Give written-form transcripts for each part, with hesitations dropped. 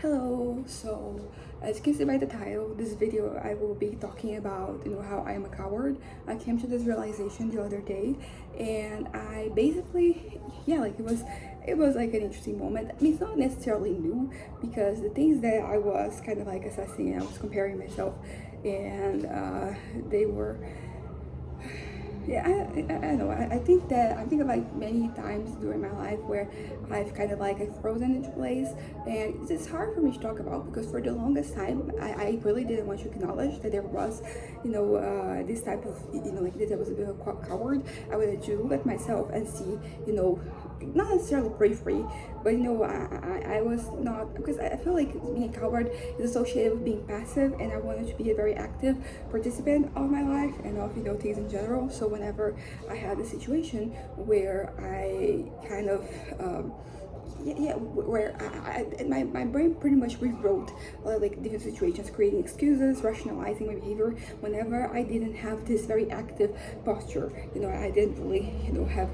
Hello, so as you can see by the title, this video I will be talking about, how I am a coward. I came to this realization the other day, and I basically, it was like an interesting moment. I mean, it's not necessarily new because the things that I was kind of like assessing, I was comparing myself, and they were yeah, I know. I think that I think of like many times during my life where I've kind of like I've frozen into place, and it's hard for me to talk about because for the longest time I really didn't want to acknowledge that there was, this type of, like this I was a bit of a coward. I wanted to look at myself and see, not necessarily bravery, but I was not because I feel like being a coward is associated with being passive, and I wanted to be a very active participant of my life and of things in general. So whenever I had a situation where I kind of where my brain pretty much rewrote like different situations, creating excuses, rationalizing my behavior whenever I didn't have this very active posture. I didn't really have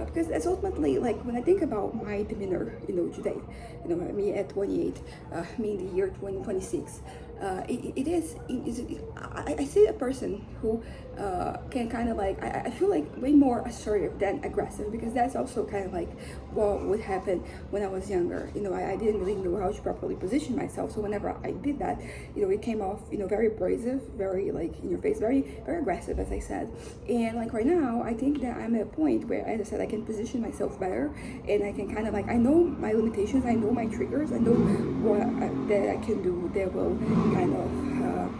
because that's ultimately like when I think about my demeanor today, me at 28, me in the year 2026. I see a person who can kind of like I feel like way more assertive than aggressive, because that's also kind of like what would happen when I was younger. I didn't really know how to properly position myself, so whenever I did that, it came off very abrasive, very like in your face, very very aggressive, as I said. And like right now I think that I'm at a point where, as I said, I can position myself better, and I can kind of like I know my limitations, I know my triggers, I know what that I can do that will kind of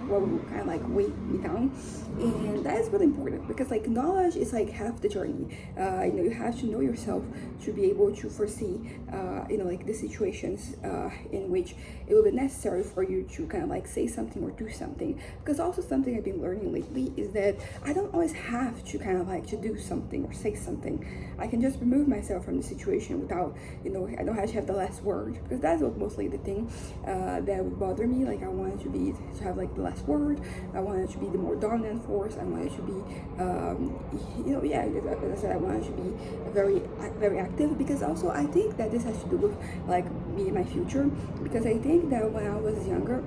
what will kind of like weight me down. And that is really important because like knowledge is like half the journey. You have to know yourself to be able to foresee like the situations in which it will be necessary for you to kind of like say something or do something. Because also something I've been learning lately is that I don't always have to kind of like to do something or say something. I can just remove myself from the situation without, I don't have to have the last word, because that's what mostly the thing that would bother me. Like I wanted to have like the last word. I wanted to be the more dominant force. I wanted to be, as I said, I wanted to be very, very active, because also I think that this has to do with like me in my future, because I think that when I was younger,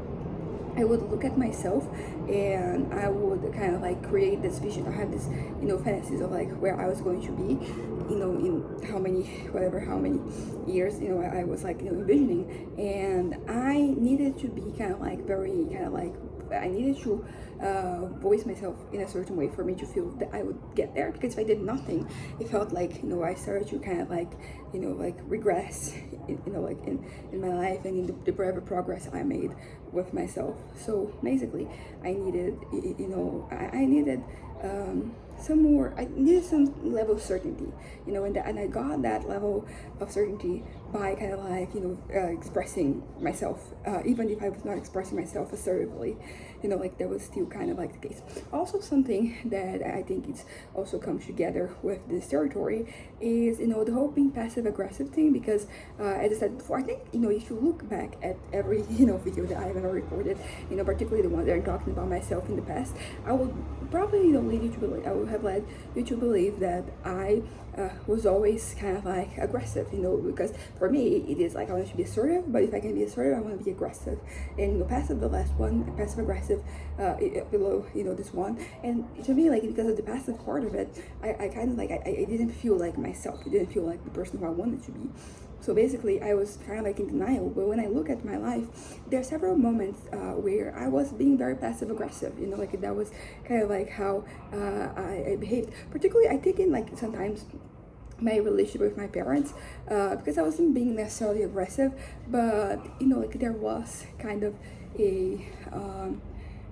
I would look at myself and I would kind of like create this vision. I had this, fantasies of like where I was going to be, in how many years, I was like, envisioning. And I needed to be kind of like very kind of like I needed to voice myself in a certain way for me to feel that I would get there. Because if I did nothing, it felt like I started to kind of like like regress, like in my life and in the forever progress I made with myself. So basically, I needed I needed I needed some level of certainty, and I got that level of certainty by kind of like expressing myself, even if I was not expressing myself assertively, like that was still kind of like the case. Also, something that I think it's also comes together with this territory is the whole being passive aggressive thing, because as I said before, I think if you look back at every video that I've ever recorded, particularly the ones that I'm talking about myself in the past, I would probably lead you to believe I would have led you to believe that I was always kind of like aggressive, because for me it is like I want to be assertive, but if I can be assertive I want to be aggressive. And passive, the last one, passive aggressive, below this one. And to me, like, because of the passive part of it, I kind of like I didn't feel like myself. It didn't feel like the person who I wanted to be. So basically I was kind of like in denial. But when I look at my life, there are several moments where I was being very passive aggressive, like that was kind of like how I behaved. Particularly I think in like sometimes my relationship with my parents, because I wasn't being necessarily aggressive, but like there was kind of a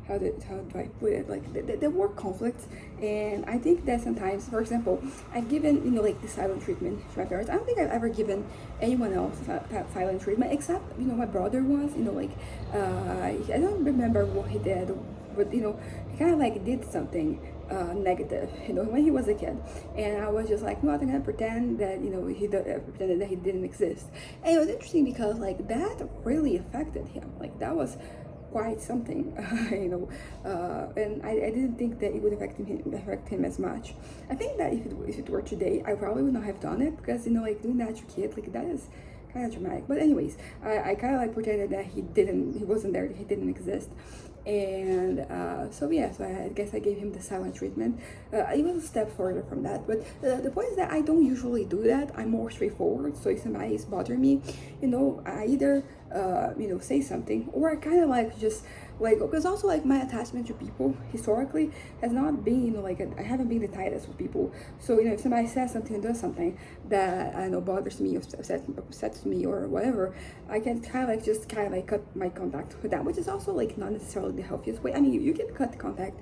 how do I put it? Like there were conflicts, and I think that sometimes, for example, I've given like the silent treatment to my parents. I don't think I've ever given anyone else that silent treatment, except my brother was. I don't remember what he did, but he kind of like did something negative, when he was a kid, and I was just like, no, I'm gonna pretend that pretended that he didn't exist. And it was interesting because like that really affected him. Like that was quite something, and I didn't think that it would affect him as much. I think that if it were today, I probably would not have done it, because like doing that to kid, like that is kind of dramatic. But anyways, I kind of like pretended that he wasn't there, he didn't exist. And so yeah, so I guess I gave him the silent treatment. It was a step further from that, but the point is that I don't usually do that. I'm more straightforward. So if somebody is bothering me, I either say something, or I kind of like just like, because also like my attachment to people historically has not been like I haven't been the tightest with people. So if somebody says something, does something that I know bothers me or upsets me or whatever, I can kind of like just kind of like cut my contact with that, which is also like not necessarily the healthiest way. I mean, you can cut contact,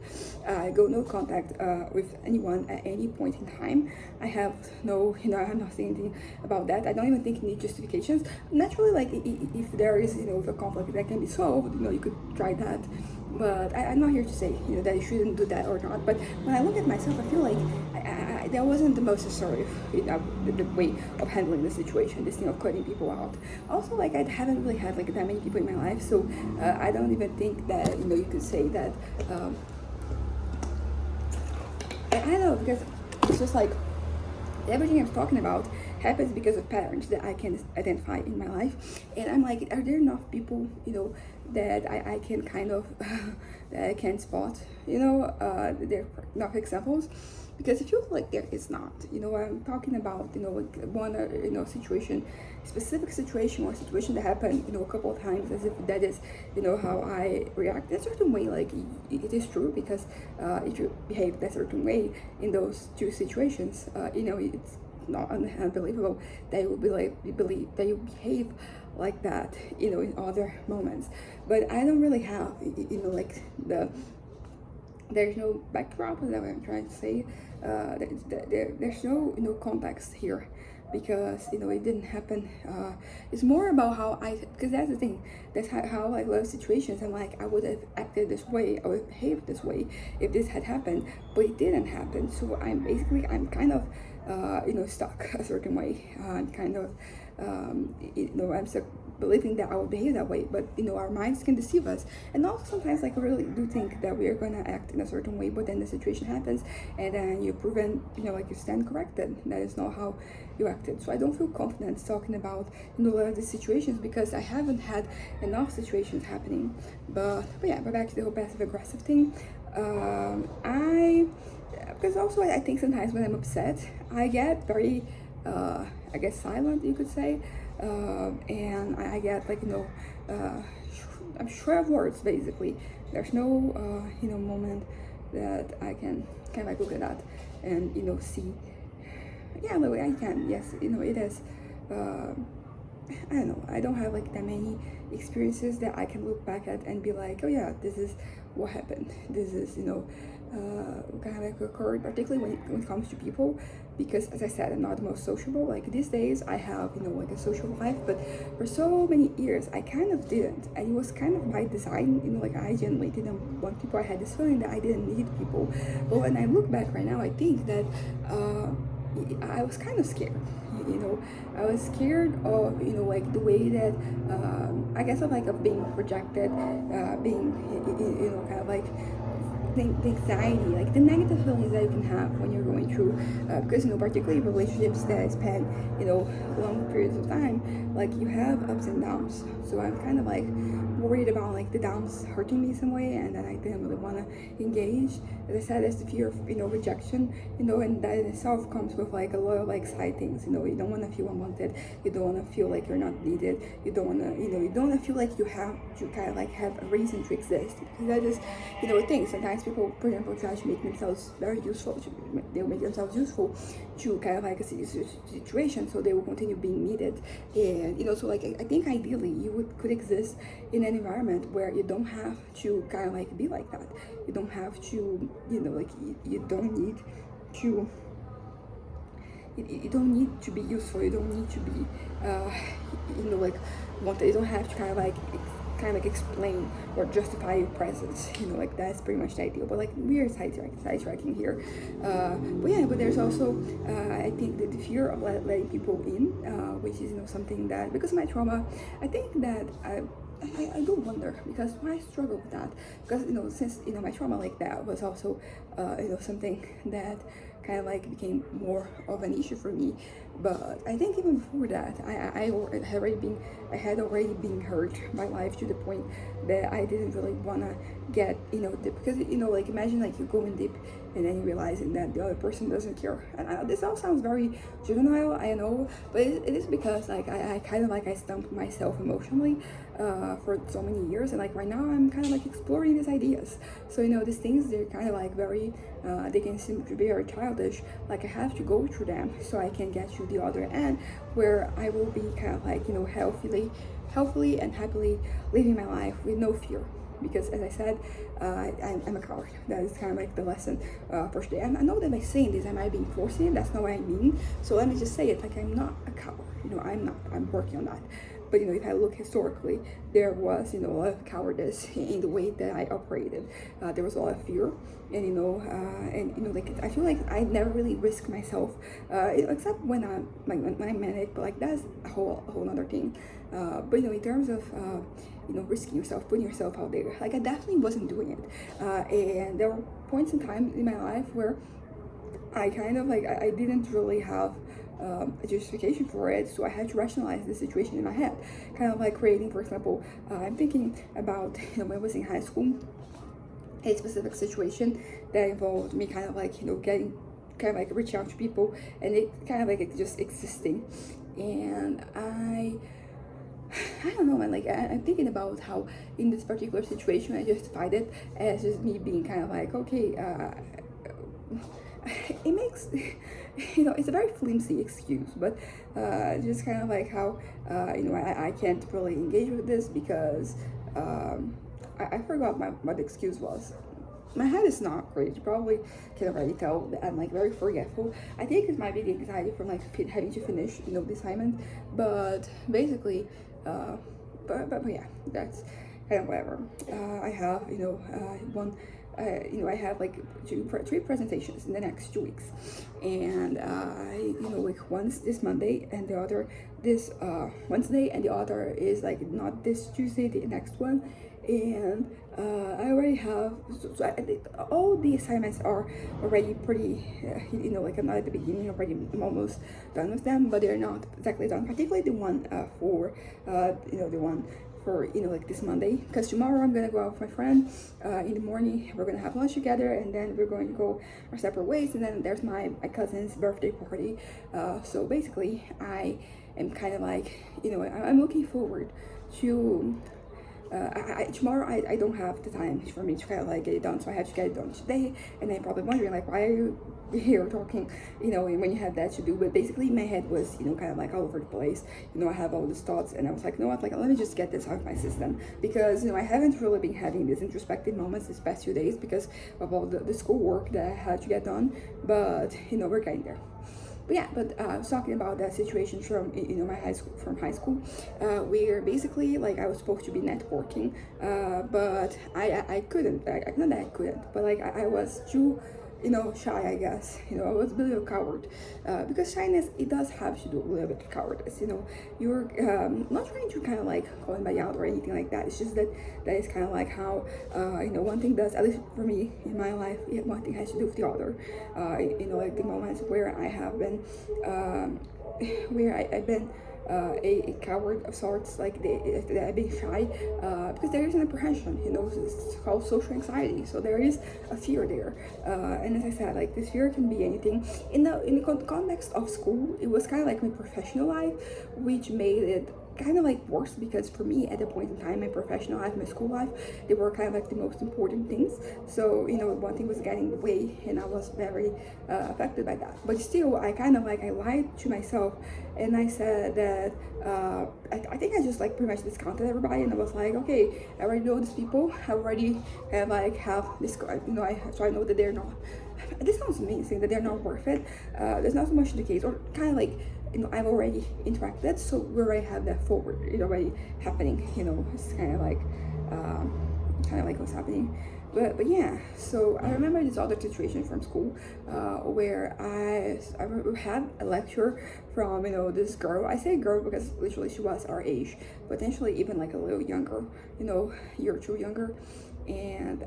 go no contact with anyone at any point in time. I have no, I'm not saying anything about that. I don't even think you need justifications. Naturally, like if there is if a conflict that can be solved, you could try that. But I'm not here to say that you shouldn't do that or not. But when I look at myself, I feel like that wasn't the most assertive the way of handling the situation. This thing of cutting people out. Also, like I haven't really had like that many people in my life, so I don't even think that you could say that. I don't know, because it's just like everything I'm talking about happens because of patterns that I can identify in my life. And I'm like, are there enough people that I can kind of that I can spot there are enough examples? Because it feels like there is not. I'm talking about like one situation, specific situation or situation that happened a couple of times, as if that is how I react in a certain way. Like it is true, because if you behave that certain way in those two situations, it's not unbelievable that you believe that you behave like that in other moments. But I don't really have like there's no backdrop, is that what I'm trying to say. There's no context here, because it didn't happen. It's more about how because that's the thing, that's how I love situations. I'm like, I would have acted this way, I would have behaved this way if this had happened, but it didn't happen. So I'm kind of stuck a certain way. I'm kind of I'm stuck believing that I will behave that way. But our minds can deceive us, and also sometimes like I really do think that we are gonna act in a certain way, but then the situation happens and then you're proven like you stand corrected. That is not how you acted. So I don't feel confident talking about a lot of these situations, because I haven't had enough situations happening. But yeah, but back to the whole passive aggressive thing. Because also I think sometimes when I'm upset, I get very I guess silent, you could say. And I get like I'm short of words, basically. There's no moment that I can kind of like look at that and see. Yeah, the way I can. Yes, it is. I don't know. I don't have like that many experiences that I can look back at and be like, oh yeah, this is what happened. This is kind of like occurred, particularly when it comes to people, because as I said, I'm not the most sociable. Like these days I have like a social life, but for so many years I kind of didn't, and it was kind of by design. Like I genuinely didn't want people. I had this feeling that I didn't need people. But when I look back right now, I think that I was kind of scared. I was scared of like the way that I guess of being rejected, being kind of like the anxiety, like the negative feelings that you can have when you're going through, because particularly relationships that span long periods of time, like you have ups and downs. So I'm kind of like worried about like the downs hurting me some way, and then I didn't really want to engage. As I said, there's the fear of rejection, and that in itself comes with like a lot of like side things. You don't want to feel unwanted, you don't want to feel like you're not needed, you don't want to you don't want to feel like you have to kind of like have a reason to exist, because that is a thing. Sometimes people, for example, try to make themselves very useful, they'll make themselves useful to kind of like a situation, so they will continue being needed. And so like I think ideally you could exist in an environment where you don't have to kind of like be like that. You don't have to like you don't need to you don't need to be useful, you don't need to be like wanted. You don't have to kind of like explain or justify your presence. Like that's pretty much the ideal. But like we are sidetracking here. But there's also I think that the fear of letting people in, which is something that, because of my trauma, I think that I do wonder, because why struggle with that? Because since my trauma like that was also something that kind of like became more of an issue for me. But I think even before that, I had already been hurt by life to the point that I didn't really wanna get deep, because like imagine like you going deep and then you realizing that the other person doesn't care. And this all sounds very juvenile, I know, but it is because like I kind of like I stumped myself emotionally for so many years, and like right now I'm kind of like exploring these ideas. So these things, they're kind of like very they can seem to be very childish. Like I have to go through them so I can get to the other end, where I will be kind of like healthily and happily living my life with no fear. Because as I said, I'm a coward. That is kind of like the lesson for today. And I know that by saying this, I might be forcing it. That's not what I mean. So let me just say it. Like, I'm not a coward. I'm not. I'm working on that. But if I look historically, there was a lot of cowardice in the way that I operated. There was a lot of fear, and like I feel like I never really risk myself, except when I'm manic. But like that's a whole other thing. But in terms of risking yourself, putting yourself out there, like I definitely wasn't doing it. And there were points in time in my life where I kind of like I didn't really have a justification for it, so I had to rationalize the situation in my head, kind of like creating, for example, I'm thinking about when I was in high school, a specific situation that involved me kind of like getting kind of like reaching out to people, and it kind of like just existing. And I don't know, man. Like I'm thinking about how in this particular situation I justified it as just me being kind of like, okay, it makes it's a very flimsy excuse, but just kind of like how I can't really engage with this because I forgot what the excuse was. My head is not great. You probably can already tell that I'm like very forgetful. I think it might be the anxiety from like having to finish the assignment, but basically but yeah, that's kind of whatever. I have one I have like three presentations in the next 2 weeks, and like one's this Monday and the other this Wednesday, and the other is like not this Tuesday, the next one. And I already have all the assignments are already pretty like I'm not at the beginning already, I'm almost done with them, but they're not exactly done, particularly the one for the one for like this Monday, because tomorrow I'm gonna go out with my friend in the morning. We're gonna have lunch together, and then we're going to go our separate ways, and then there's my cousin's birthday party. So basically I am kind of like I'm looking forward to tomorrow I don't have the time for me to kind of like get it done, so I have to get it done today. And I'm probably wondering like, why are you here talking when you have that to do? But basically my head was kind of like all over the place. I have all these thoughts, and I was like, what, like let me just get this out of my system, because I haven't really been having these introspective moments this past few days because of all the schoolwork that I had to get done. But we're getting there. But yeah, I was talking about that situation from my high school, where basically like I was supposed to be networking, but I couldn't. Not that I couldn't, but like I was too shy, I guess. I was a bit of a coward, because shyness, it does have to do a little bit with cowardice. You're not trying to kind of like call anybody out or anything like that. It's just that is kind of like how one thing does, at least for me in my life, one thing has to do with the other. Like the moments where I have been I've been a coward of sorts, like I've been shy, because there is an apprehension, it's called social anxiety, so there is a fear there, and as I said, like this fear can be anything. In the context of school, it was kind of like my professional life, which made it kind of like worse, because for me at the point in time, my professional life, my school life, they were kind of like the most important things. So one thing was getting in the way, and I was very affected by that. But still, I kind of like I lied to myself, and I said that I think I just like pretty much discounted everybody, and I was like, okay, I already know these people, I already have this so I know that they're not, this sounds amazing, that they're not worth it. There's not so much the case, or kind of like I've already interacted, so we already have that forward, it's already happening. It's kind of like kind of like what's happening. But yeah, so I remember this other situation from school where I had a lecture from, this girl. I say girl because literally she was our age, potentially even like a little younger, year or two younger. And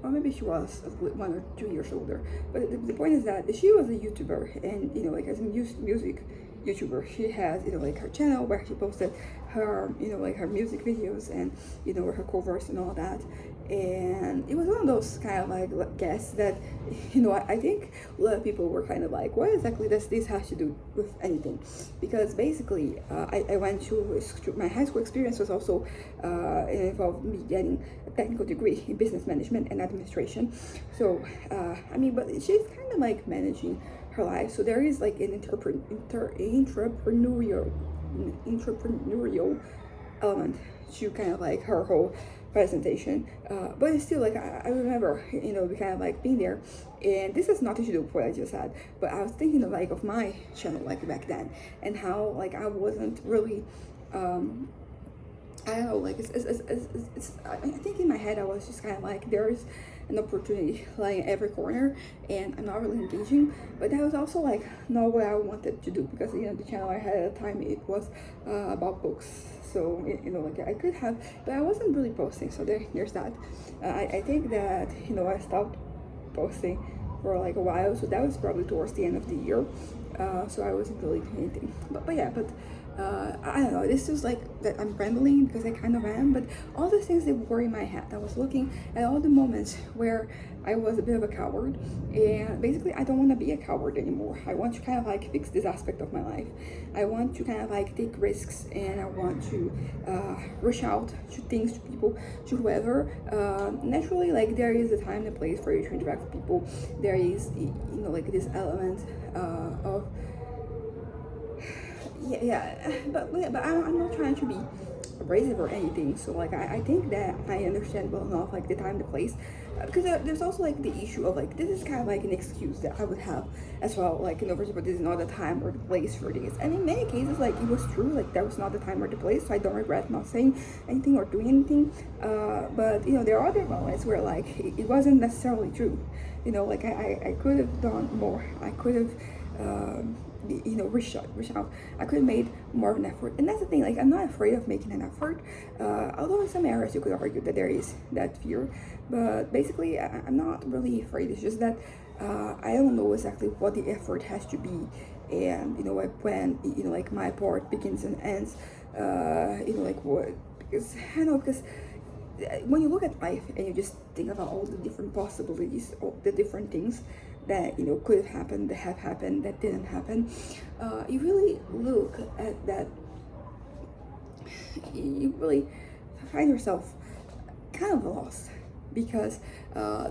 or maybe she was 1 or 2 years older. But the point is that she was a YouTuber, and like as a music YouTuber, she has like her channel where she posted her like her music videos and her covers and all that. And it was one of those kind of like guests that I think a lot of people were kind of like, what exactly does this have to do with anything? Because basically I went to my high school experience was also it involved me getting a technical degree in business management and administration. So but she's kind of like managing her life, so there is like an entrepreneurial element to kind of like her whole presentation, but it's still like I remember kind of like being there. And this has nothing to do with what I just said, but I was thinking of like of my channel like back then, and how like I wasn't really I don't know, like I think in my head I was just kind of like, there's an opportunity like every corner, and I'm not really engaging. But that was also like not what I wanted to do, because the channel I had at the time, it was about books. So like I could have, but I wasn't really posting. So there's that. I think that I stopped posting for like a while. So that was probably towards the end of the year. So I wasn't really doing anything. But yeah, but I don't know, this is like that I'm rambling because I kind of am, but all the things that were in my head, I was looking at all the moments where I was a bit of a coward, and basically I don't want to be a coward anymore. I want to kind of like fix this aspect of my life. I want to kind of like take risks, and I want to reach out to things, to people, to whoever. Naturally, like there is a time and a place for you to interact with people. There is like this element of but I'm not trying to be abrasive or anything. So like I think that I understand well enough like the time, the place, because there's also like the issue of like, this is kind of like an excuse that I would have as well, like for example, this is not the time or the place for this. And in many cases, like it was true, like that was not the time or the place, so I don't regret not saying anything or doing anything. But there are other moments where like it wasn't necessarily true. Like I could have done more. I could have reach out. I could have made more of an effort. And that's the thing, like I'm not afraid of making an effort, although in some areas you could argue that there is that fear. But basically I'm not really afraid. It's just that I don't know exactly what the effort has to be, and like when like my part begins and ends, like what, because I don't know, because when you look at life and you just think about all the different possibilities, all the different things that could have happened, that have happened, that didn't happen, you really look at that, you really find yourself kind of lost, because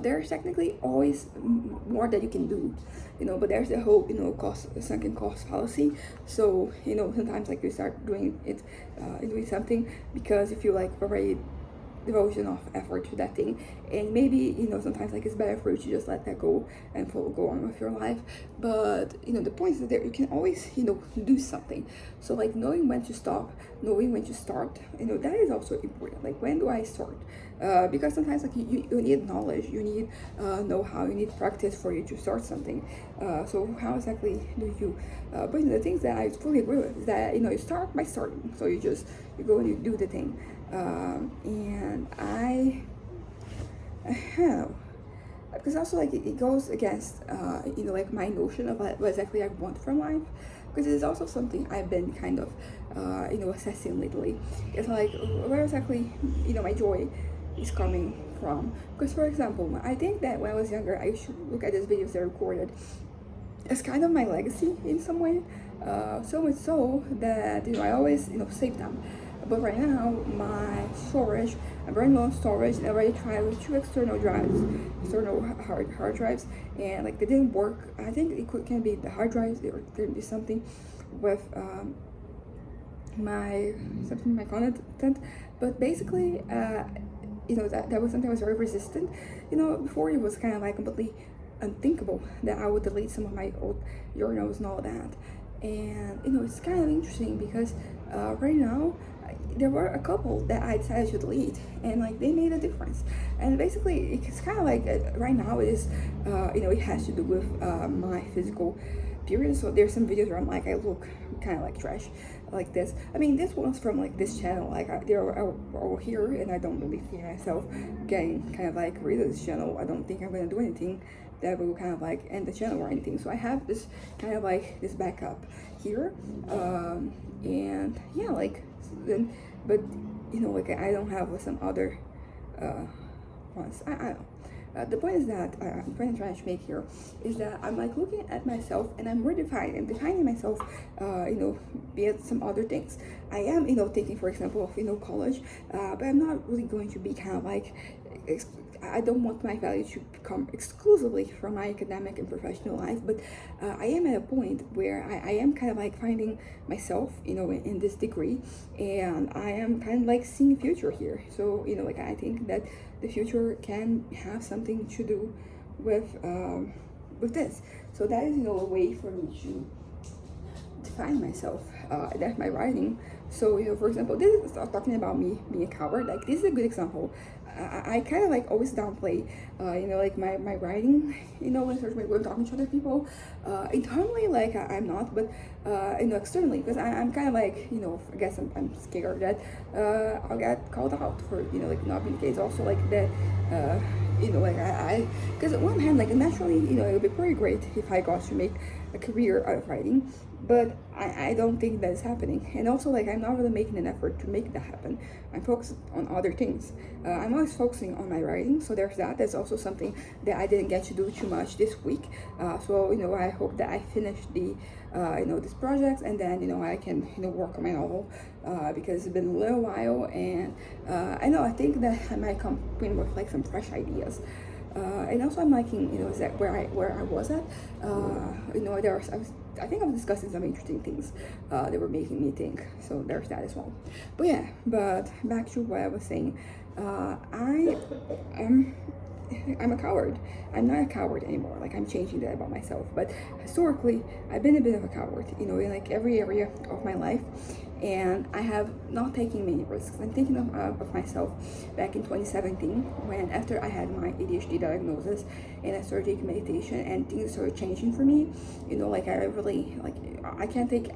there's technically always more that you can do, but there's the whole sunken cost fallacy. So sometimes like you start doing it, doing something because you feel like already devotion of effort to that thing, and maybe sometimes like it's better for you to just let that go and go on with your life. But the point is that you can always do something. So like knowing when to stop, knowing when to start, that is also important. Like, when do I start? Because sometimes like you need knowledge, you need know-how, you need practice for you to start something. So how exactly do you but the things that I fully agree with is that you start by starting. So you go and you do the thing. And I don't know, because also like it goes against like my notion of what exactly I want from life, because it's also something I've been kind of assessing lately. It's like, where exactly my joy is coming from. Because for example, I think that when I was younger, I used to look at these videos that I recorded as kind of my legacy in some way, so much so that I always save them. But right now, my storage, I'm running low on storage, and I already tried with 2 external drives, external hard drives, and like they didn't work. I think it can be the hard drives, or there could be something with my content. But basically, that was something that was very resistant. Before it was kind of like completely unthinkable that I would delete some of my old journals and all that. And it's kind of interesting because right now there were a couple that I decided to delete, and like they made a difference. And basically, it's kind of like right now it is, it has to do with my physical period. So there's some videos where I'm like, I look kind of like trash, like this. I mean, this one's from like this channel. Like they're over here, and I don't really see myself getting kind of like rid of this channel. I don't think I'm gonna do anything that will kind of like end the channel or anything. So I have this kind of like this backup here, and yeah, like then, but like I don't have some other ones. I don't know. The point is that the point I'm trying to make here is that I'm like looking at myself and I'm redefining and defining myself, be it some other things. I am, taking for example of college, but I'm not really going to be kind of like I don't want my value to come exclusively from my academic and professional life, but I am at a point where I am kind of like finding myself, in this degree, and I am kind of like seeing a future here. So, like I think that the future can have something to do with this. So that is, a way for me to define myself. That's my writing. So, for example, this is talking about me being a coward. Like, this is a good example. I kind of like always downplay, like my writing, when I'm talking to other people. Internally, like I'm not, but externally, because I'm kind of like, I guess I'm scared that I'll get called out for, like not being the case. Also, like that, because on one hand, like naturally, it would be pretty great if I got to make a career out of writing, but I don't think that is happening. And also, like, I'm not really making an effort to make that happen. I'm focused on other things. I'm always focusing on my writing, so there's that. That's also something that I didn't get to do too much this week. So I hope that I finish the this project, and then I can work on my novel, because it's been a little while, and I think that I might come in with like some fresh ideas. And also I'm liking, is that where I was at, I think I was discussing some interesting things that were making me think. So there's that as well. But yeah, but back to what I was saying. I'm a coward. I'm not a coward anymore. Like, I'm changing that about myself. But historically, I've been a bit of a coward, in like every area of my life. And I have not taken many risks. I'm thinking of myself back in 2017, when after I had my ADHD diagnosis and I started taking meditation and things started changing for me. Like I really, like, I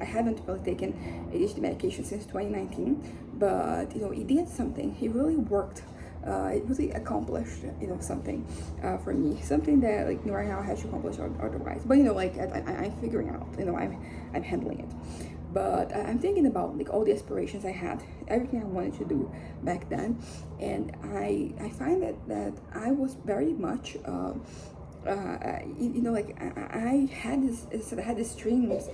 haven't really taken ADHD medication since 2019, but it did something. It really worked. It really accomplished, something for me, something that like right now I have to accomplish otherwise. But like I'm figuring out, I'm handling it. But I'm thinking about like all the aspirations I had, everything I wanted to do back then, and I find that I was very much. Like I had these dreams,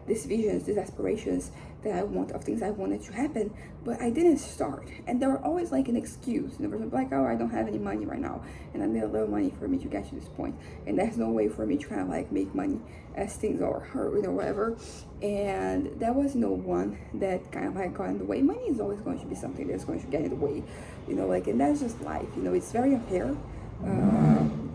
these visions, these aspirations that I want of things I wanted to happen, but I didn't start. And there were always like an excuse. For example, like, oh, I don't have any money right now, and I need a little money for me to get to this point, and there's no way for me to kind of like make money as things are, or whatever. And that was one that kind of like got in the way. Money is always going to be something that's going to get in the way, like, and that's just life. It's very unfair,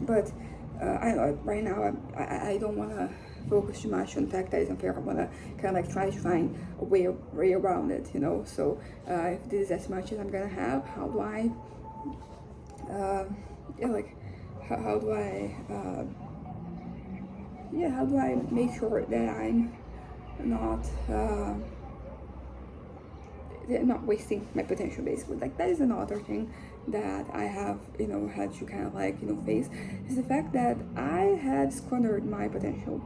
but. Right now I don't want to focus too much on the fact that it's unfair. I want to kind of like try to find a way around it, so if this is as much as I'm gonna have, how do I how do I how do I make sure that I'm not wasting my potential, basically. Like, that is another thing that I have had to kind of like face, is the fact that I had squandered my potential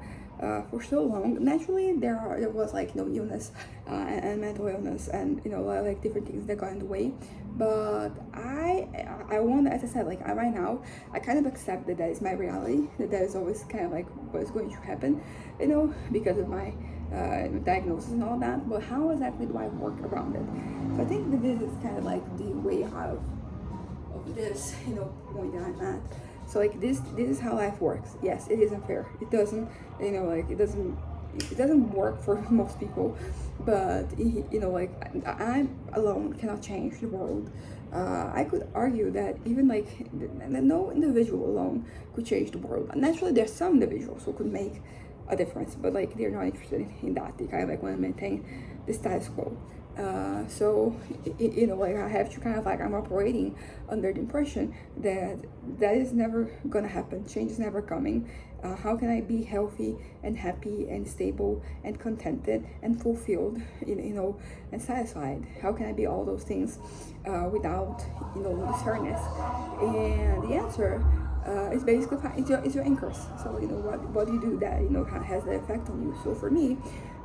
for so long. Naturally, there was like illness and mental illness, and like different things that got in the way. But I want, as I said, like right now I kind of accept that is my reality, that is always kind of like what's going to happen, because of my diagnosis and all that. But how exactly do I work around it? So I think that this is kind of like the way out of this point that I'm at. So like this is how life works. Yes, it is unfair. It doesn't it doesn't work for most people, but like I alone cannot change the world. I could argue that even like no individual alone could change the world. Naturally, there's some individuals who could make a difference, but like they're not interested in that. They kind of like want to maintain the status quo. So like I have to kind of like, I'm operating under the impression that that is never gonna happen. Change is never coming. How can I be healthy and happy and stable and contented and fulfilled, and satisfied? How can I be all those things without, this fairness? And the answer is basically it's your anchors. So what do you do that has that effect on you? So for me,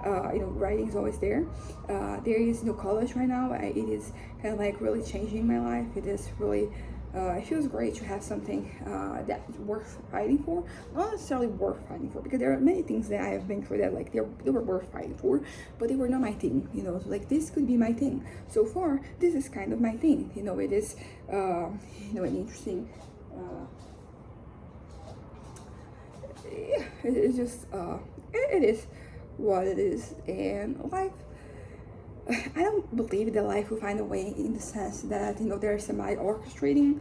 writing is always there. There is no college right now. It is kind of like really changing my life. It is really, it feels great to have something that's worth fighting for. Not necessarily worth fighting for, because there are many things that I have been through that like they were worth fighting for, but they were not my thing. So like this could be my thing. So far, this is kind of my thing. It is, an interesting. Yeah, it's just it is what it is. And life, I don't believe that life will find a way, in the sense that there's somebody orchestrating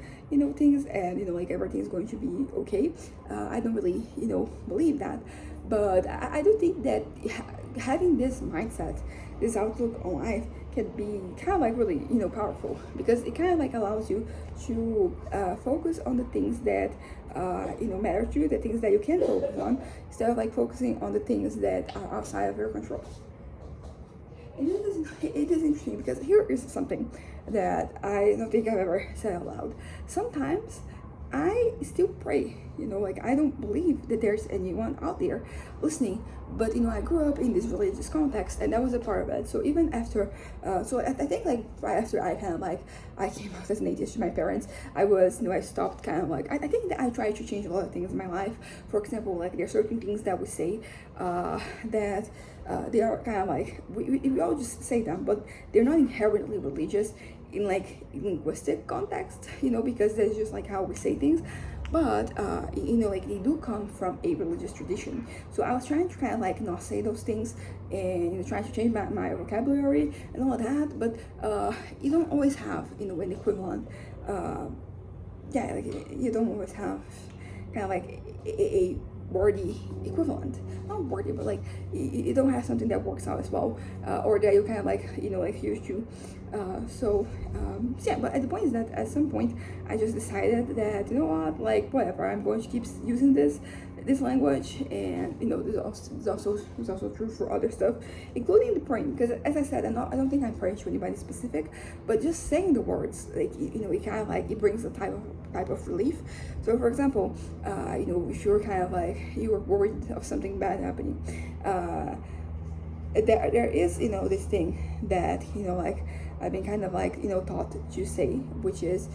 things, and like everything is going to be okay. I don't really believe that, but I do think that having this mindset, this outlook on life, can be kind of like really powerful, because it kind of like allows you to focus on the things that matter to you, the things that you can focus on, instead of like focusing on the things that are outside of your control. And it is interesting, because here is something that I don't think I've ever said out loud. Sometimes I still pray, like I don't believe that there's anyone out there listening, but I grew up in this religious context, and that was a part of it. So even after, so I think like right after I kind of like, I came out as an atheist to my parents, I was, I stopped kind of like, I think that I tried to change a lot of things in my life. For example, like there are certain things that we say that they are kind of like, we all just say them, but they're not inherently religious in like linguistic context, because that's just like how we say things. But like they do come from a religious tradition. So I was trying to kind of like not say those things, and trying to change my vocabulary and all of that, but you don't always have an equivalent. Yeah, like you don't always have kind of like a wordy equivalent. Not wordy, but like you don't have something that works out as well, or that you kind of like like used to. So yeah, but at the point is that at some point I just decided that what, like whatever, I'm going to keep using this language. And this is also true for other stuff, including the praying, because as I said, I don't think I'm praying to anybody specific, but just saying the words, like it kind of like it brings a type of relief. So for example, if you're kind of like you were worried of something bad happening, there is this thing that like I've been kind of like taught to say, which is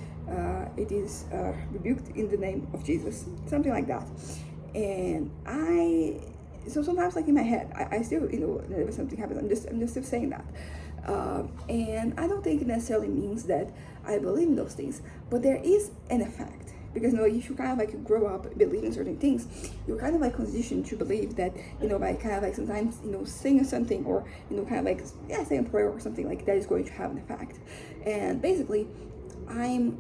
it is rebuked in the name of Jesus, something like that. And so sometimes like in my head I still whenever something happens, I'm just still saying that. And I don't think it necessarily means that I believe in those things, but there is an effect, because if you kind of like grow up believing certain things, you're kind of like conditioned to believe that by kind of like sometimes saying something, or kind of like saying a prayer or something like that is going to have an effect. And basically I'm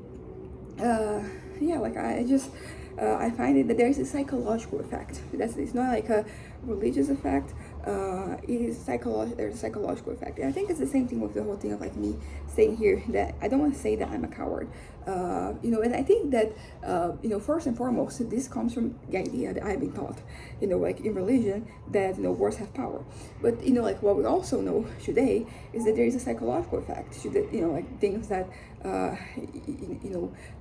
I find it that there is a psychological effect. It's not like a religious effect. It is there's a psychological effect. And I think it's the same thing with the whole thing of like me saying here that I don't want to say that I'm a coward. And I think that first and foremost, this comes from the idea that I've been taught, like in religion, that words have power. But like what we also know today is that there is a psychological effect to the like things that I'm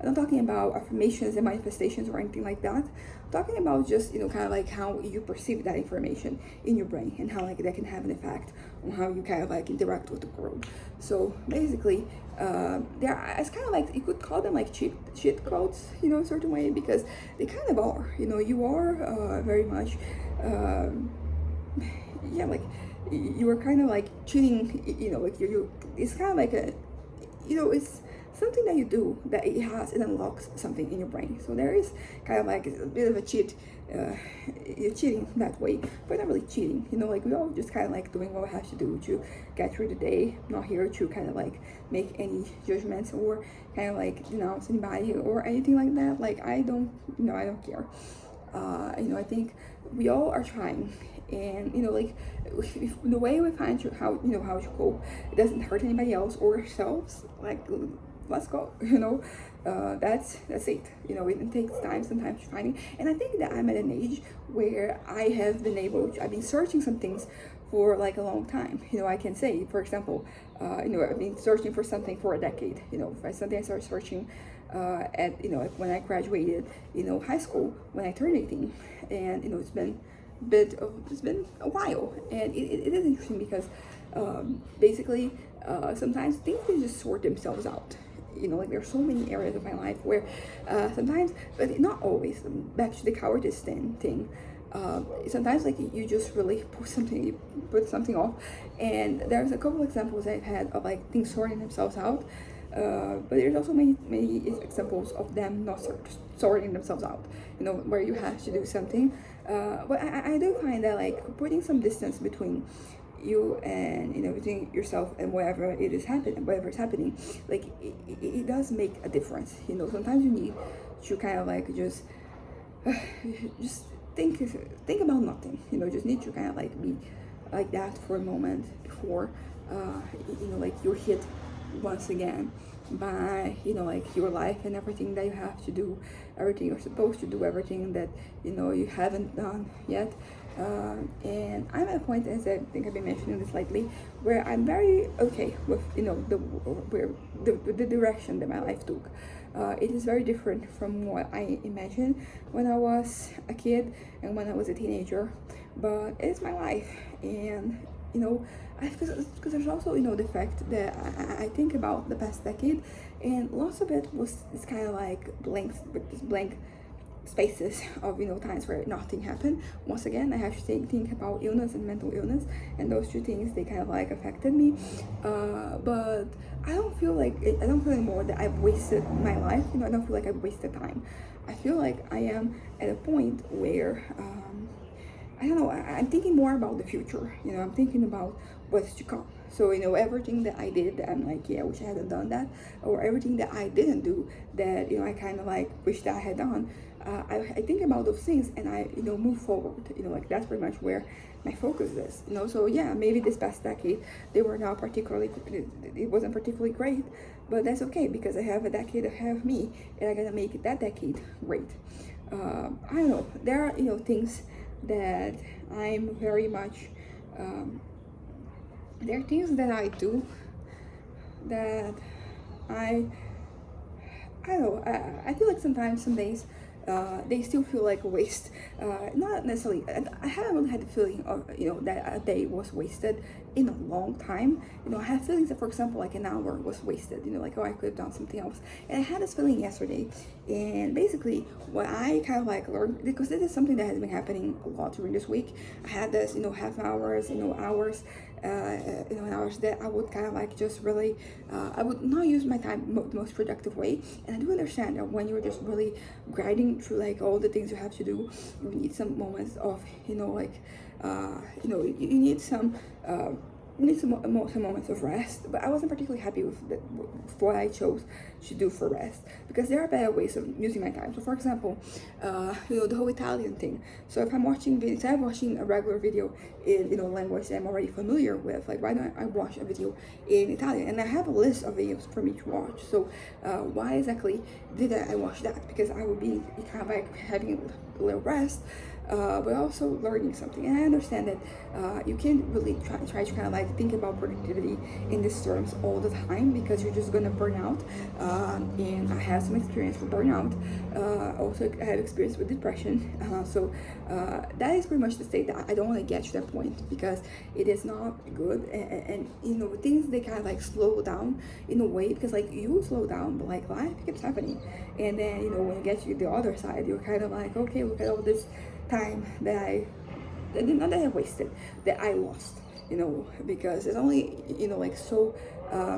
not talking about affirmations and manifestations or anything like that. I'm talking about just kind of like how you perceive that information in your brain, and how like that can have an effect on how you kind of like interact with the world. So basically, it's kind of like you could call them like cheat codes, in a certain way, because they kind of are. You are very much, like you are kind of like cheating. Like you. It's kind of like a, it's something that you do that it unlocks something in your brain. So there is kind of like a bit of a cheat. You're cheating that way, but not really cheating. Like we all just kind of like doing what we have to do to get through the day. Not here to kind of like make any judgments or kind of like denounce anybody or anything like that. Like I don't care. I think we all are trying, and like if the way we find how to cope, it doesn't hurt anybody else or ourselves, like let's go. That's it. It takes time sometimes to find it, and I think that I'm at an age where I've been searching some things for like a long time. I can say, for example, I've been searching for something for a decade. For something I started searching at like when I graduated high school, when I turned 18. And it's been a while, and it is interesting because basically sometimes things can just sort themselves out. Like there's so many areas of my life where sometimes, but not always, back to the cowardice thing, sometimes like you just really put something off. And there's a couple examples I've had of like things sorting themselves out, but there's also many examples of them not sorting themselves out, where you have to do something. But I do find that like putting some distance between you and between yourself and whatever is happening, like it does make a difference. Sometimes you need to kind of like just just think about nothing. Just need to kind of like be like that for a moment before like you're hit once again by like your life and everything that you have to do, everything you're supposed to do, everything that you haven't done yet. And I'm at a point, as I think I've been mentioning this lately, where I'm very okay with the direction that my life took. It is very different from what I imagined when I was a kid and when I was a teenager, but it's my life. And because there's also the fact that I think about the past decade, and lots of it was this kind of like blank spaces of times where nothing happened. Once again, I have to think about illness and mental illness, and those two things, they kind of like affected me. But I don't feel anymore that I've wasted my life. I don't feel like I've wasted time. I feel like I am at a point where I don't know, I'm thinking more about the future. I'm thinking about what's to come. So, everything that I did that I'm like, yeah, I wish I hadn't done that, or everything that I didn't do that, I kind of like wish that I had done. I think about those things and I, move forward. Like that's pretty much where my focus is. So yeah, maybe this past decade, it wasn't particularly great, but that's okay because I have a decade ahead of me and I'm gonna make that decade great. I don't know. There are, things that I'm very much, there are things that I do that I don't know, I feel like sometimes, some days, they still feel like a waste. Not necessarily, I haven't really had the feeling of, that a day was wasted in a long time. I have feelings that, for example, like an hour was wasted, like, oh, I could have done something else. And I had this feeling yesterday. And basically, what I kind of like learned, because this is something that has been happening a lot during this week, I had this, half hours, hours, hours that I would kind of like just really, I would not use my time the most productive way. And I do understand that when you're just really grinding through like all the things you have to do, you need some moments of, like, you need some, some moments of rest. But I wasn't particularly happy with what I chose to do for rest, because there are better ways of using my time. So for example, the whole Italian thing. So if I'm watching, instead of watching a regular video in language that I'm already familiar with, like, why don't I watch a video in Italian? And I have a list of videos for me to watch. So why exactly did I watch that? Because I would be kind of like having a little rest, but also learning something. And I understand that you can't really try to kind of like think about productivity in these terms all the time, because you're just gonna burn out. And I have some experience with burnout. Also, I have experience with depression. So that is pretty much the state that I don't want to get to that point, because it is not good. And things, they kind of like slow down in a way, because like you slow down, but like life keeps happening. And then when you get to the other side, you're kind of like, okay, look at all this time that not that I wasted, that I lost, because there's only, like so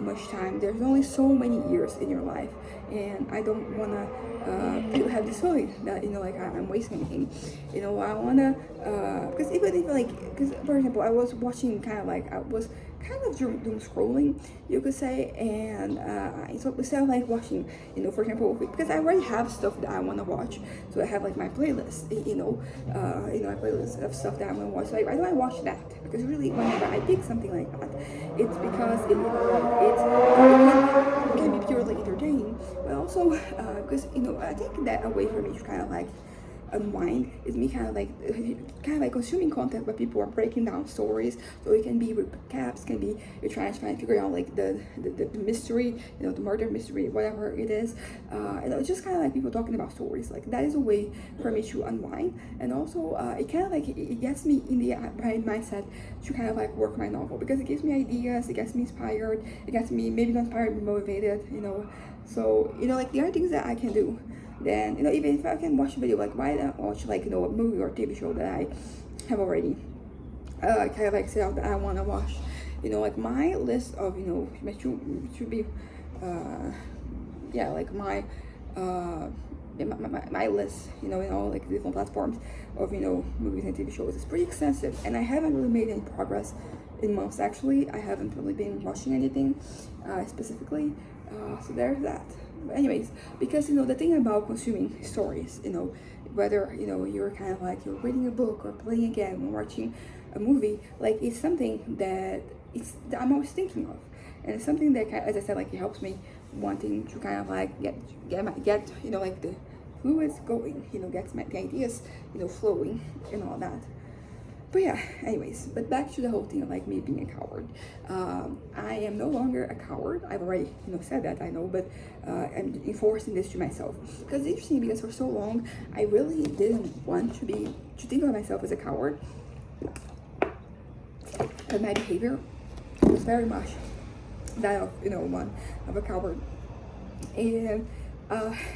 much time. There's only so many years in your life, and I don't want to have this feeling that, like I'm wasting anything. I want to, because even if like, because for example, I was watching kind of like, I was kind of doom scrolling, you could say. And so instead of like watching, for example, because I already have stuff that I want to watch, so I have like my playlist, my playlist of stuff that I want to watch. So why do I watch that? Because really, whenever I pick something like that, it's because it can be purely entertaining, but also because I think that a way for me to kind of like unwind is me kind of like consuming content where people are breaking down stories. So it can be recaps, can be you're trying to figure out like the mystery, the murder mystery, whatever it is. It's just kind of like people talking about stories. Like that is a way for me to unwind, and also it kind of like it gets me in the right mindset to kind of like work my novel, because it gives me ideas, it gets me inspired, it gets me maybe not inspired but motivated. So like there are things that I can do. Then even if I can watch a video, like why not watch like a movie or TV show that I have already kind of like set out that I want to watch. Like my list of should be like my list, in all like different platforms of movies and TV shows is pretty extensive, and I haven't really made any progress in months. Actually, I haven't really been watching anything specifically, so there's that. But anyways, because the thing about consuming stories, whether you're kind of like you're reading a book or playing a game or watching a movie, like it's something that I'm always thinking of, and it's something that, as I said, like it helps me wanting to kind of like get like the fluids going, gets the ideas flowing and all that. But yeah, anyways, but back to the whole thing of like me being a coward. I am no longer a coward. I've already said that, I know, but I'm enforcing this to myself, because it's interesting, because for so long I really didn't want to think of myself as a coward, and my behavior was very much that of one of a coward. And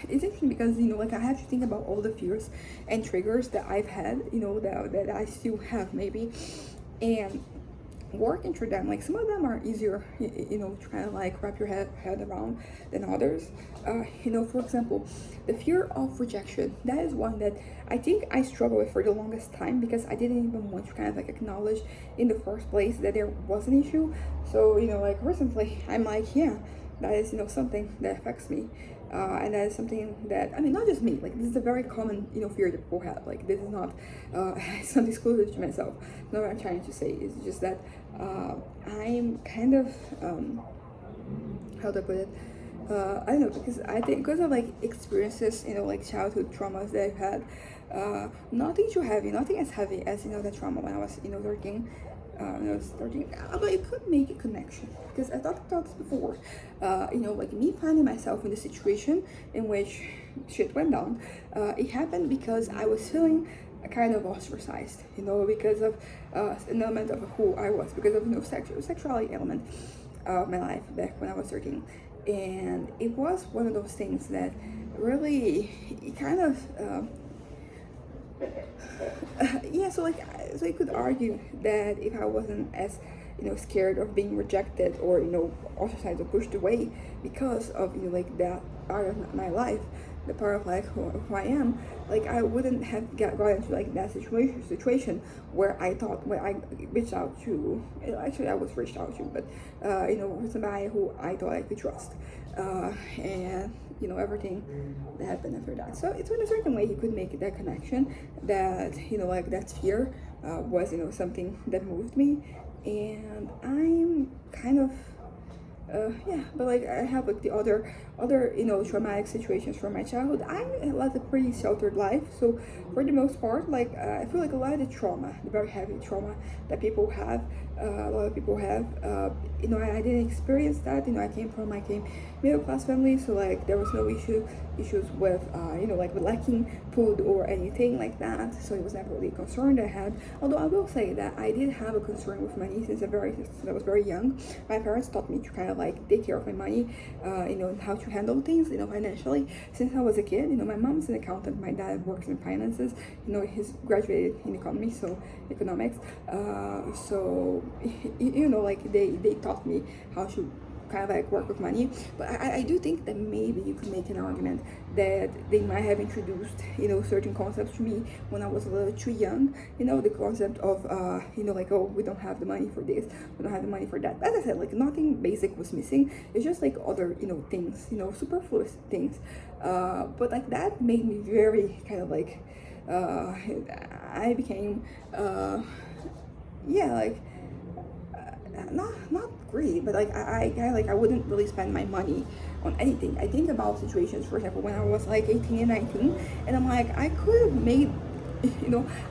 it's interesting because like I have to think about all the fears and triggers that I've had, that I still have maybe, and working through them. Like some of them are easier, to kind of like wrap your head around than others. For example, the fear of rejection. That is one that I think I struggled with for the longest time, because I didn't even want to kind of like acknowledge in the first place that there was an issue. So like recently I'm like, yeah, that is something that affects me, and that is something that, I mean, not just me, like this is a very common fear that people have. Like this is not it's not exclusive to myself. No, what I'm trying to say is just that I'm kind of how to put it, I don't know, because I think because of like experiences, like childhood traumas that I've had, nothing too heavy, nothing as heavy as the trauma when I was 13. When I was 13, although it could make a connection, because I talked about this before. Like me finding myself in the situation in which shit went down, it happened because I was feeling kind of ostracized, because of an element of who I was, because of sexuality element of my life back when I was 13. And it was one of those things that really, it kind of so you could argue that if I wasn't as scared of being rejected or ostracized or pushed away because of like that part of my life, the part of like who I am, like I wouldn't have gotten into like that situation where I thought, when I reached out to, actually I was reached out to, but somebody who I thought I could trust, and everything that happened after that. So it's in a certain way you could make that connection that like that fear was something that moved me, and I'm kind of but like I have like the other traumatic situations from my childhood. I led a pretty sheltered life, so for the most part, like I feel like a lot of the trauma, the very heavy trauma that people have, a lot of people have, I didn't experience that. I came middle class family, so like there was no issues with like with lacking food or anything like that, so it was never really a concern that I had. Although I will say that I did have a concern with money since I was very young. My parents taught me to kind of like take care of my money, and how to handle things, financially. Since I was a kid, my mom's an accountant, my dad works in finances, he's graduated in economics, so like they taught me how to kind of like work with money. But I do think that maybe you could make an argument that they might have introduced, certain concepts to me when I was a little too young. The concept of, like, oh, we don't have the money for this, we don't have the money for that. As I said, like, nothing basic was missing. It's just like other, things, superfluous things. But like that made me very kind of like, I became, yeah, like, not greedy, but like I wouldn't really spend my money on anything. I think about situations, for example, when I was like 18 and 19, and I'm like, I could have made,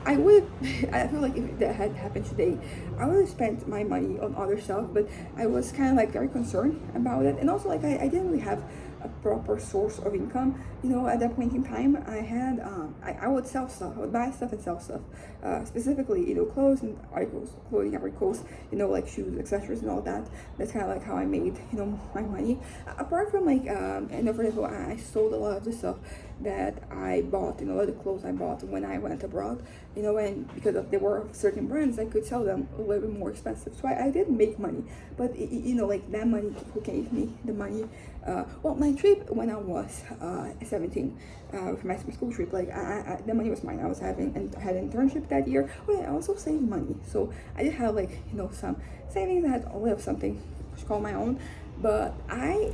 I would. I feel like if that had happened today, I would have spent my money on other stuff. But I was kind of like very concerned about it, and also like I didn't really have a proper source of income. At that point in time, I had I would sell stuff. I would buy stuff and sell stuff, specifically clothes and articles, clothing articles, like shoes, accessories, and all that. That's kind of like how I made my money. Apart from like and for example, I sold a lot of the stuff that I bought, a lot of the clothes I bought when I went abroad, and because there were certain brands, I could sell them a little bit more expensive. So I did make money, but like that money who gave me the money. Well, my trip when I was 17, for my school trip, like the money was mine. I was had an internship that year. Oh yeah, I also saved money, so I did have like some savings. I had a little something to call my own, but I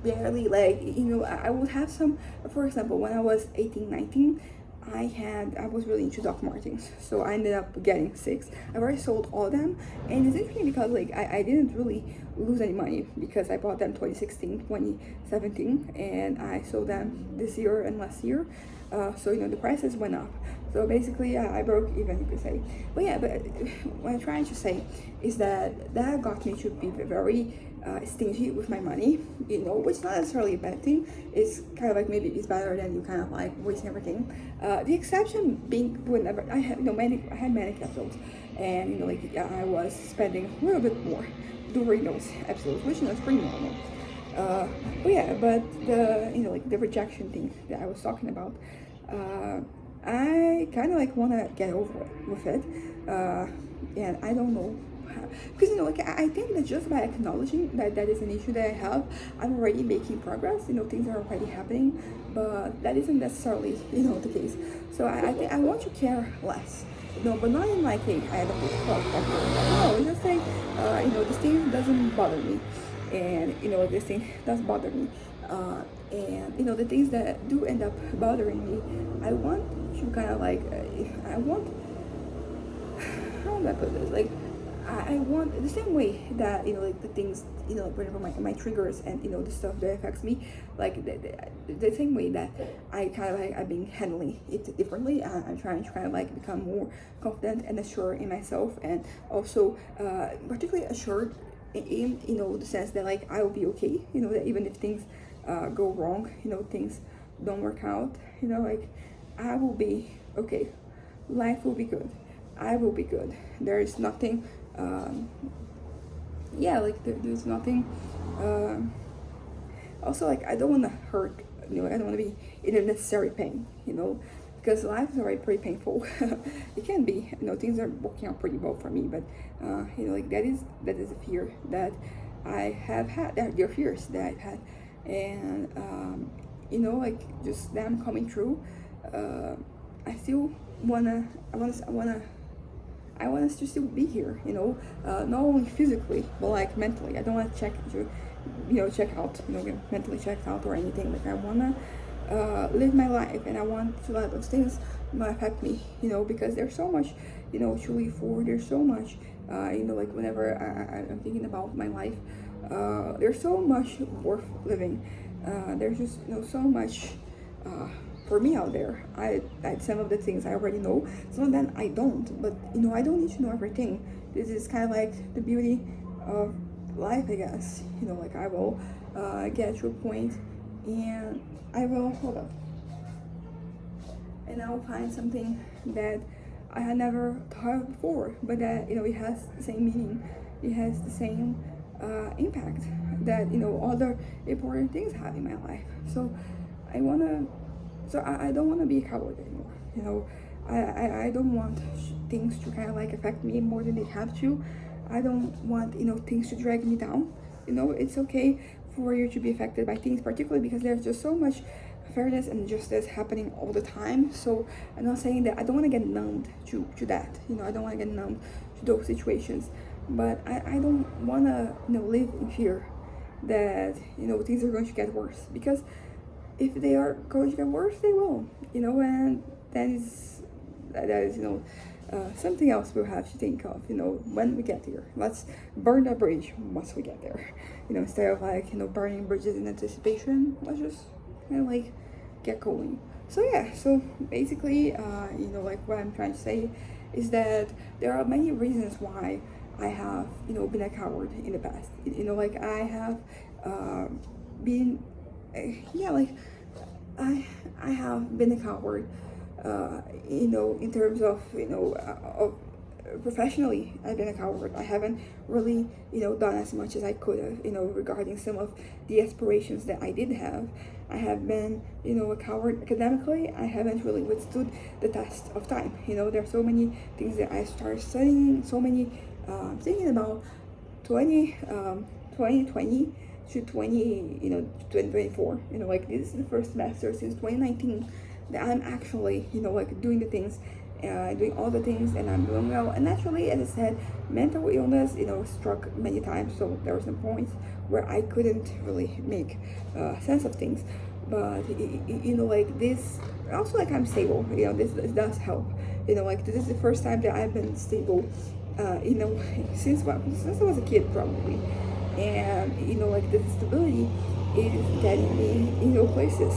barely like I would have some. For example, when I was 18, 19, I was really into Doc Martens, so I ended up getting 6. I've already sold all of them, and it's interesting because like I didn't really lose any money because I bought them 2016, 2017, and I sold them this year and last year. So the prices went up. So basically, I broke even, you could say. But yeah, but what I'm trying to say is that got me to be very stingy with my money, which is not necessarily a bad thing. It's kind of like maybe it's better than you kind of like wasting everything. The exception being whenever I had I had manic episodes, and I was spending a little bit more during those episodes, which is pretty normal. But the rejection thing that I was talking about, I kind of like want to get over it with it, and I don't know because I think that just by acknowledging that that is an issue that I have, I'm already making progress. Things are already happening, but that isn't necessarily the case. So I think I want to care less. No, but not in like, hey, I had a big problem. No, it's just like, this thing doesn't bother me, and this thing does bother me, and the things that do end up bothering me, I want to kind of like, I want, how do I put this? Like, I want the same way that like the things whatever my triggers and the stuff that affects me, like the same way that I kind of like I've been handling it differently. I'm trying to kind of like become more confident and assured in myself, and also particularly assured in the sense that like I will be okay. That even if things go wrong, things don't work out, like I will be okay. Life will be good. I will be good. There is nothing. There's nothing. Also, like I don't want to hurt. I don't want to be in unnecessary pain. Because life is already pretty painful. It can be. Things are working out pretty well for me, but like that is a fear that I have had. There are fears that I've had, and like just them coming true. I still I want us to still be here, not only physically, but like mentally. I don't want to check out, get mentally checked out or anything. Like I want to live my life, and I want to let those things not affect me, because there's so much, to live for. There's so much, like whenever I'm thinking about my life, there's so much worth living. There's just, so much, for me out there. I some of the things I already know, some of them I don't, but I don't need to know everything. This is kind of like the beauty of life, I guess. Like I will get to a point, and I will hold up, and I will find something that I had never thought of before, but that it has the same meaning, it has the same impact that other important things have in my life. So I don't want to be a coward anymore. I don't want things to kind of like affect me more than they have to. I don't want things to drag me down. You know, it's okay for you to be affected by things, particularly because there's just so much fairness and justice happening all the time. So I'm not saying that I don't want to get numbed to that. You know, I don't want to get numbed to those situations, but I don't want to, you know, live in fear that, you know, things are going to get worse, because if they are going to get worse, they will, you know, and that is, you know, something else we'll have to think of, you know, when we get there. Let's burn that bridge once we get there, you know, instead of like, you know, burning bridges in anticipation. Let's just kind of like get going. So yeah, so basically, you know, like what I'm trying to say is that there are many reasons why I have, you know, been a coward in the past. You know, like I have been, yeah, like I have been a coward, you know, in terms of, you know, of professionally. I've been a coward. I haven't really, you know, done as much as I could have, you know, regarding some of the aspirations that I did have. I have been, you know, a coward academically. I haven't really withstood the test of time. You know, there are so many things that I started studying, so many, thinking about 2020 to 2024, you know, like this is the first semester since 2019 that I'm actually, you know, like doing the things, doing all the things, and I'm doing well. And naturally, as I said, mental illness, you know, struck many times, so there were some points where I couldn't really make sense of things. But you know, like this also, like I'm stable, you know, this does help. You know, like this is the first time that I've been stable, you know, since I was a kid probably. And you know, like the stability is getting me, you know, places.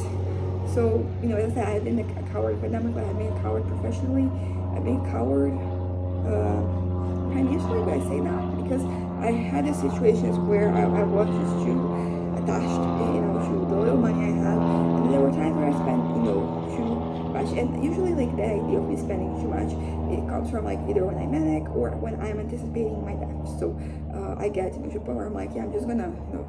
So, you know, as I said, I've been a coward academically, I've been a coward professionally, I've been a coward financially. But I say that because I had these situations where I was just too attached, you know, to the little money I had. And there were times where I spent, you know, too much. And usually, like, the idea of me spending too much, it comes from, like, either when I'm manic or when I'm anticipating my death. So I get to a point where I'm like, yeah, I'm just gonna, you know,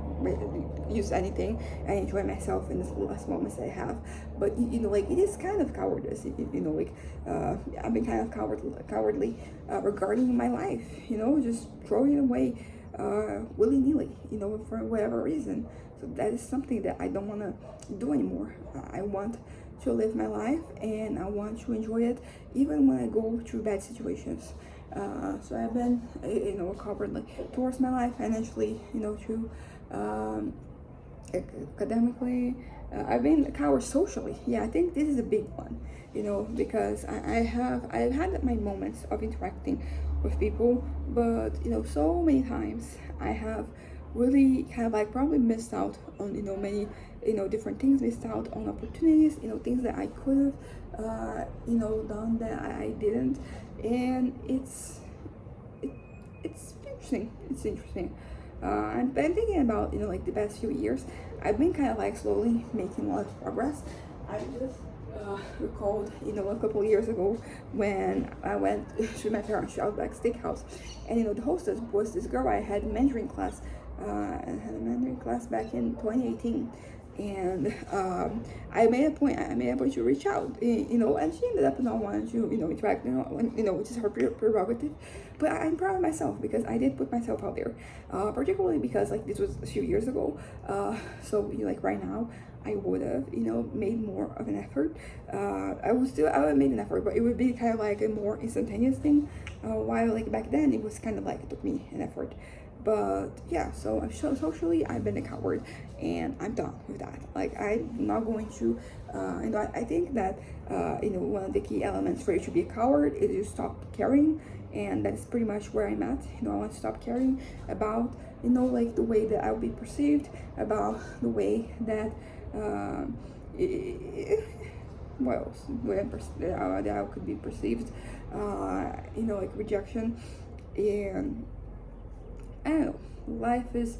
use anything and enjoy myself in the last moments that I have. But you know, like it is kind of cowardice. You know, like I've been kind of cowardly regarding my life. You know, just throwing it away willy nilly. You know, for whatever reason. So that is something that I don't want to do anymore. I want to live my life, and I want to enjoy it even when I go through bad situations. So I've been, you know, cowardly towards my life, financially, you know, too, academically. I've been a coward socially. Yeah, I think this is a big one, you know, because I've had my moments of interacting with people, but you know, so many times I have really kind of like probably missed out on, you know, many, you know, different things, missed out on opportunities, you know, things that I could have you know, done that I didn't. And it's interesting. It's interesting. I've been thinking about, you know, like the past few years, I've been kind of like slowly making a lot of progress. I just recalled, you know, a couple years ago when I went to my parents' to Outback Steakhouse, and you know, the hostess was this girl I had Mandarin class. I had a Mandarin class back in 2018, and I made a point to reach out, you know, and she ended up not wanting to, you know, interact, you know, which is her prerogative. But I'm proud of myself because I did put myself out there, particularly because like this was a few years ago. So you know, like right now, I would have, you know, made more of an effort. I would have made an effort, but it would be kind of like a more instantaneous thing. While like back then, it was kind of like it took me an effort. But yeah, so I'm socially, I've been a coward, and I'm done with that. Like I'm not going to, you know, I think that you know, one of the key elements for you to be a coward is you stop caring, and that's pretty much where I'm at. You know, I want to stop caring about, you know, like the way that I'll be perceived, about the way that what else? That I could be perceived, you know, like rejection. And I don't know, life is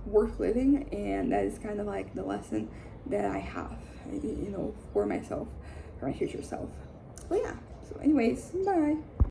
worth living, and that is kind of like the lesson that I have, you know, for myself, for my future self. But yeah, so anyways, bye.